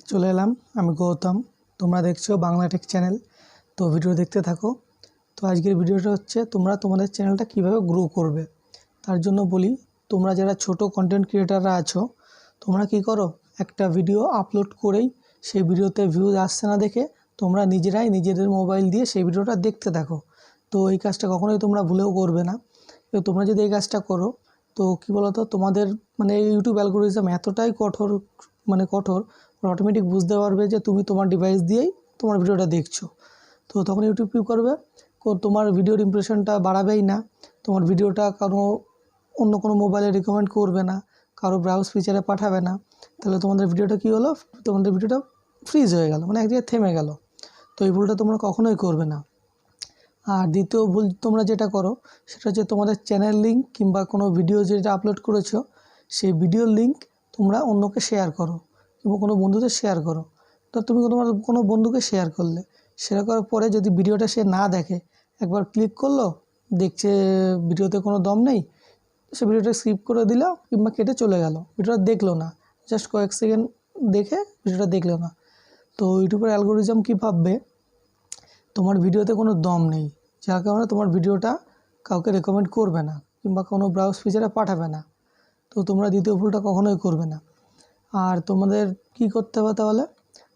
চলে এলাম আমি গৌতম। তোমরা দেখছো বাংলা টেক চ্যানেল। তো ভিডিও দেখতে থাকো। তো আজকের ভিডিওটা হচ্ছে তোমরা তোমাদের চ্যানেলটা কিভাবে গ্রো করবে। তার জন্য বলি, তোমরা যারা ছোট কন্টেন্ট ক্রিয়েটাররা আছো, তোমরা কি করো, একটা ভিডিও আপলোড করেই সেই ভিডিওতে ভিউজ আসছে না দেখে তোমরা নিজেরাই নিজেদের মোবাইল দিয়ে সেই ভিডিওটা দেখতে থাকো। তো এই কাজটা কখনোই তোমরা ভুলেও করবে না। তো তোমরা যদি এই কাজটা করো, তো কী বলো তো, তোমাদের ইউটিউব অ্যালগোরিদম এতটাই কঠোর অটোমেটিক বুঝতে পারবে যে তুমি তোমার ডিভাইস দিয়েই তোমার ভিডিওটা দেখছো। তো তখন ইউটিউব কী করবে, তোমার ভিডিওর ইমপ্রেশনটা বাড়াবেই না, তোমার ভিডিওটা অন্য কোনো মোবাইলে রিকমেন্ড করবে না, কারো ব্রাউজ ফিচারে পাঠাবে না। তাহলে তোমাদের ভিডিওটা কী হলো, তোমাদের ভিডিওটা ফ্রিজ হয়ে গেল, এক জায়গায় থেমে গেল। তো এই ভুলটা তোমরা কখনোই করবে না। আর দ্বিতীয় ভুল তোমরা যেটা করো, সেটা হচ্ছে তোমাদের চ্যানেল লিঙ্ক কিংবা কোনো ভিডিও যেটা আপলোড করেছো সেই ভিডিওর লিঙ্ক তোমরা অন্যকে শেয়ার করো কিংবা কোনো বন্ধুদের শেয়ার করো। তো তুমি তোমার কোনো বন্ধুকে শেয়ার করলে, শেয়ার করার পরে যদি ভিডিওটা সে না দেখে, একবার ক্লিক করলো, দেখছে ভিডিওতে কোনো দম নেই, সে ভিডিওটা স্কিপ করে দিল কিংবা কেটে চলে গেল, ভিডিওটা দেখলো না, জাস্ট কয়েক সেকেন্ড দেখে ভিডিওটা দেখলো না। তো ইউটিউবের অ্যালগোরিদম কী ভাববে, তোমার ভিডিওতে কোনো দম নেই, যার কারণে তোমার ভিডিওটা কাউকে রেকমেন্ড করবে না কিংবা কোনো ব্রাউজ ফিচারে পাঠাবে না। তো তোমরা দ্বিতীয় ভুলটা কখনোই করবে না। আর তোমাদের কি করতে হবে তাহলে,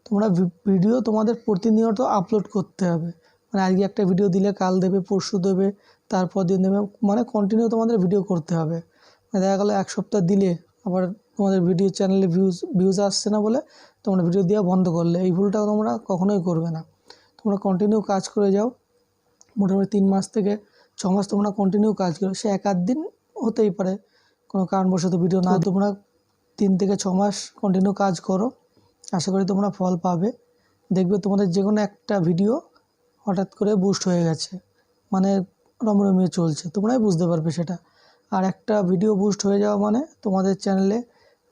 তোমরা ভিডিও তোমাদের প্রতিনিয়ত আপলোড করতে হবে। আজকে একটা ভিডিও দিলে কাল দেবে, পরশু দেবে, তারপর দিন দেবে, কন্টিনিউ তোমাদের ভিডিও করতে হবে। দেখা গেলো এক সপ্তাহ দিলে আবার তোমাদের ভিডিও চ্যানেলে ভিউজ আসছে না বলে তোমরা ভিডিও দেওয়া বন্ধ করলে, এই ভুলটা তোমরা কখনোই করবে না। তোমরা কন্টিনিউ কাজ করে যাও, মোটামুটি 3 মাস থেকে 6 মাস তোমরা কন্টিনিউ কাজ করো। সে এক আধ দিন হতেই পারে কোনো কারণবশত ভিডিও না, তোমরা 3 থেকে 6 মাস কন্টিনিউ কাজ করো, আশা করি তোমরা ফল পাবে। দেখবে তোমাদের যে কোনো একটা ভিডিও হঠাৎ করে বুস্ট হয়ে গেছে, রমরমিয়ে চলছে, তোমরাই বুঝতে পারবে সেটা। আর একটা ভিডিও বুস্ট হয়ে যাওয়া তোমাদের চ্যানেলে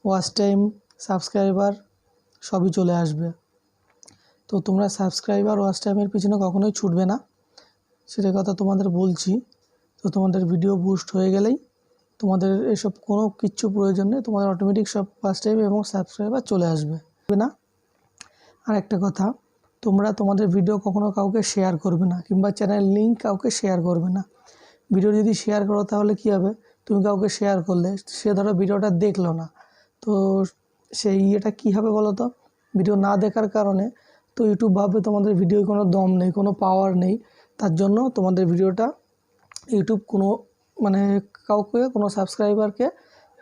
ওয়াচ টাইম, সাবস্ক্রাইবার সবই চলে আসবে। তো তোমরা সাবস্ক্রাইবার, ওয়াচ টাইমের পিছনে কখনোই ছুটবে না, সেটার কথা তোমাদের বলছি। তো তোমাদের ভিডিও বুস্ট হয়ে গেলেই তোমাদের এসব কোনো কিচ্ছু প্রয়োজন নেই, তোমাদের অটোমেটিক সব ওয়াচ টাইম এবং সাবস্ক্রাইবার চলে আসবে না। আর একটা কথা, তোমরা তোমাদের ভিডিও কখনো কাউকে শেয়ার করবে না কিংবা চ্যানেল লিঙ্ক কাউকে শেয়ার করবে না। ভিডিও যদি শেয়ার করো তাহলে কী হবে, তুমি কাউকে শেয়ার করলে সে ধরো ভিডিওটা দেখলো না, তো সেই ইয়েটা কী হবে বলো তো, ভিডিও না দেখার কারণে তো ইউটিউব ভাববে তোমাদের ভিডিওয় কোনো দম নেই, কোনো পাওয়ার নেই, তার জন্য তোমাদের ভিডিওটা ইউটিউব কাউকে, কোনো সাবস্ক্রাইবারকে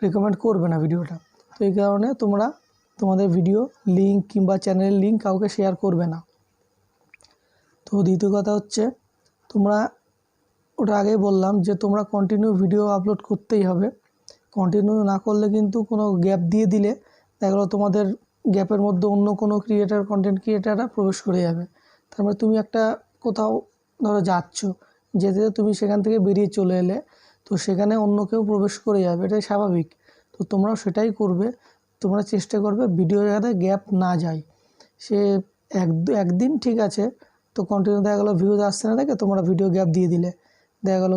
রেকমেন্ড করবে না ভিডিওটা। তো এই কারণে তোমরা তোমাদের ভিডিও লিঙ্ক কিংবা চ্যানেলের লিঙ্ক কাউকে শেয়ার করবে না। তো দ্বিতীয় কথা হচ্ছে, তোমরা ওটা আগেই বললাম যে তোমরা কন্টিনিউ ভিডিও আপলোড করতেই হবে। কন্টিনিউ না করলে কিন্তু কোনো গ্যাপ দিয়ে দিলে দেখা গেলো তোমাদের গ্যাপের মধ্যে অন্য কোনো কন্টেন্ট ক্রিয়েটাররা প্রবেশ করে যাবে। তারপরে তুমি একটা কোথাও ধরো যাচ্ছ, যেতে তুমি সেখান থেকে বেরিয়ে চলে এলে, তো সেখানে অন্য কেউ প্রবেশ করে যাবে, এটাই স্বাভাবিক। তো তোমরাও সেটাই করবে, তোমরা চেষ্টা করবে ভিডিও যাতে গ্যাপ না যায়। সে একদিন ঠিক আছে, তো কন্টিনিউ দেখা গেলো ভিউজ আসছে না দেখে তোমরা ভিডিও গ্যাপ দিয়ে দিলে, দেখা গেলো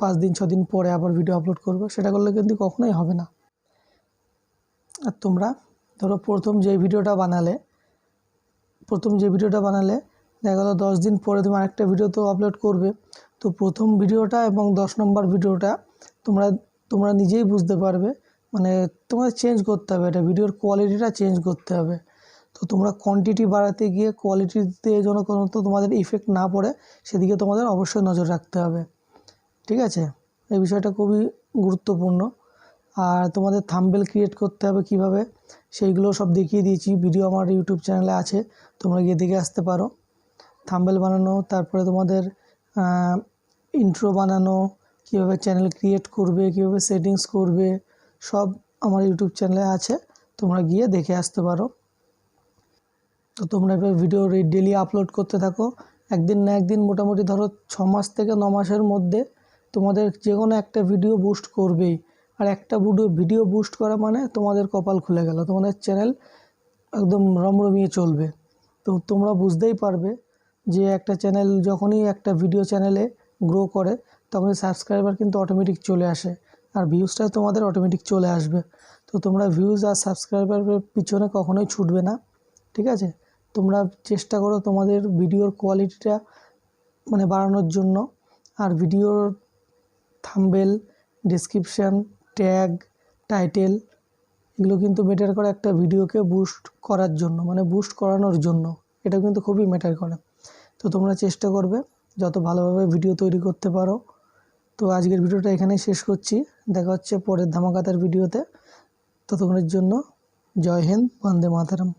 5 দিন 6 দিন পরে আবার ভিডিও আপলোড করবে, সেটা করলে কিন্তু কখনোই হবে না। আর তোমরা ধরো প্রথম যে ভিডিওটা বানালে দেখা গেলো 10 দিন পরে তুমি আরেকটা ভিডিও তো আপলোড করবে। তো প্রথম ভিডিওটা এবং 10 নম্বর ভিডিওটা তোমরা নিজেই বুঝতে পারবে, তোমাদের চেঞ্জ করতে হবে, এটা ভিডিওর কোয়ালিটিটা চেঞ্জ করতে হবে। তো তোমরা কোয়ান্টিটি বাড়াতে গিয়ে কোয়ালিটিতে যেন কোনো তোমাদের ইফেক্ট না পড়ে, সেদিকে তোমাদের অবশ্যই নজর রাখতে হবে, ঠিক আছে? এই বিষয়টা খুবই গুরুত্বপূর্ণ। আর তোমাদের থাম্বনেল ক্রিয়েট করতে হবে কিভাবে, সেইগুলো সব দেখিয়ে দিয়েছি, ভিডিও আমার ইউটিউব চ্যানেলে আছে, তোমরা গিয়ে দেখে আসতে পারো। থাম্বনেল বানানো, তারপরে তোমাদের ইন্ট্রো বানানো, কীভাবে চ্যানেল ক্রিয়েট করবে, কীভাবে সেটিংস করবে, সব আমার ইউটিউব চ্যানেলে আছে, তোমরা গিয়ে দেখে আসতে পারো। তো তোমরা এবার ভিডিও ডেলি আপলোড করতে থাকো, একদিন না একদিন মোটামুটি ধরো 6 মাস থেকে 9 মাসের মধ্যে তোমাদের যে কোনো একটা ভিডিও বুস্ট করবেই। আর একটা ভিডিও বুস্ট করা তোমাদের কপাল খুলে গেল, তোমাদের চ্যানেল একদম রমরমিয়ে চলবে। তো তোমরা বুঝতেই পারবে যে একটা চ্যানেল যখনই একটা ভিডিও চ্যানেলে গ্রো করে, তখন সাবস্ক্রাইবার কিন্তু অটোমেটিক চলে আসে, আর ভিউজটা তোমাদের অটোমেটিক চলে আসবে। তো তোমরা ভিউজ আর সাবস্ক্রাইবারের পিছনে কখনোই ছুটবে না, ঠিক আছে? তোমরা চেষ্টা করো তোমাদের ভিডিওর কোয়ালিটিটা মানে বাড়ানোর জন্য। আর ভিডিওর থাম্বনেল, ডেসক্রিপশান, ট্যাগ, টাইটেল এগুলো কিন্তু ম্যাটার করে একটা ভিডিওকে বুস্ট করার জন্য, মানে বুস্ট করানোর জন্য। এটা কিন্তু খুবই ম্যাটার করে। তো তোমরা চেষ্টা করবে যত ভালোভাবে ভিডিও তৈরি করতে পারো। তো আজকের ভিডিওটা এখানেই শেষ করছি। দেখা হচ্ছে পরের ধামাকাদার ভিডিওতে। ততক্ষণের জন্য জয় হিন্দ, বন্দে মাতরম।